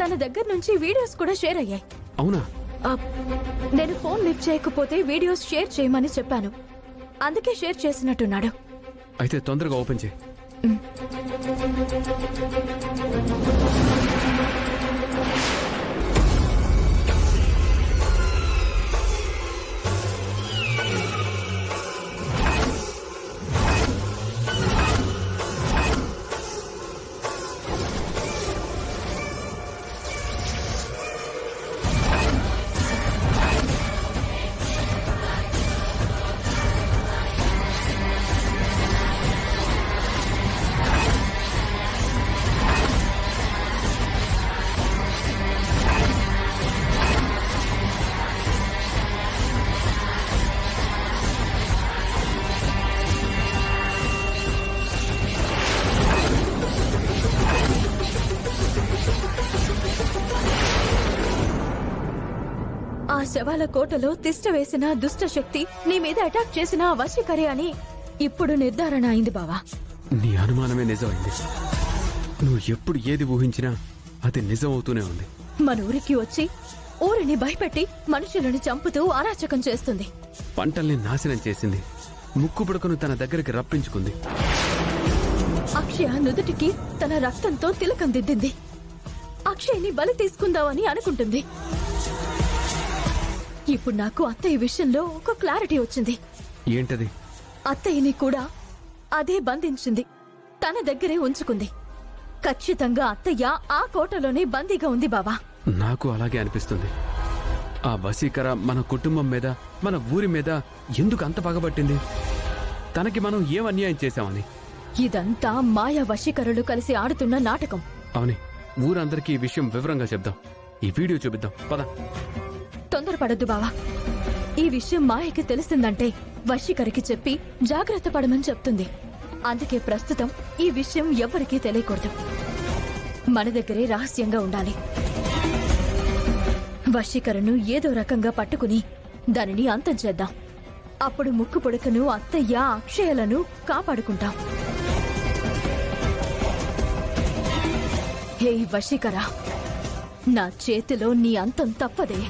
తన దగ్గర నుంచి వీడియోస్ కూడా షేర్ అయ్యాయి. అవునా? నేను ఫోన్ లిఫ్ట్ చేయకపోతే వీడియోస్ షేర్ చేయమని చెప్పాను, అందుకే షేర్ చేసినట్టున్నాడు. అయితే తొందరగా ఓపెన్ చేయి. ఆ శవాల కోటలో తిష్ట వేసిన దుష్ట శక్తి నీ మీద అటాక్ చేసిన వశీకరి అని ఇప్పుడు నిర్ధారణ అయింది బావా. నీ అనుమానమే నిజమైంది. నువ్వు ఎప్పుడు ఏది ఊహించినా అది నిజం అవుతూనే ఉంది. మన ఊరికి వచ్చి ఊరిని భయపెట్టి మనుషులను చంపుతూ అరాచకం చేస్తుంది. పంటల్ని నాశనం చేసింది. ముక్కు పుడకను తన దగ్గరికి రప్పించుకుంది. అక్షయ నుదుటికి తన రక్తంతో తిలకం దిద్దింది. అక్షయ్ని బలి తీసుకుందామని అనుకుంటుంది. ఇప్పుడు నాకు అత్తయ్య విషయంలో ఒక క్లారిటీ వచ్చింది. ఏంటది? అత్తయ్యని కూడా అదే బంధించింది, తన దగ్గరే ఉంచుకుంది. ఖచ్చితంగా అత్తయ్య ఆ కోటలోనే బందీగా ఉంది బావా. నాకు అలాగే అనిపిస్తుంది. ఆ వశీకర మన కుటుంబం మీద, మన ఊరి మీద ఎందుకు అంత పగబట్టింది? తనకి మనం ఏం అన్యాయం చేశామని. ఇదంతా మాయా వశీకరులు కలిసి ఆడుతున్న నాటకం. అవుని, ఊరందరికీ ఈ విషయం వివరంగా చెప్దాం. ఈ వీడియో చూపిద్దాం, పద. తొందరపడద్దు బావా. ఈ విషయం మాయకి తెలిసిందంటే వశీకరికి చెప్పి జాగ్రత్త పడమని చెప్తుంది. అందుకే ప్రస్తుతం ఈ విషయం ఎవ్వరికీ తెలియకూడదు. మన దగ్గరే రహస్యంగా ఉండాలి. వశీకరను ఏదో రకంగా పట్టుకుని దానిని అంతం చేద్దాం. అప్పుడు ముక్కు పుడకను, అత్తయ్య, అక్షయలను కాపాడుకుంటాం. హే వశీకరా, నా చేతిలో నీ అంతం తప్పదే.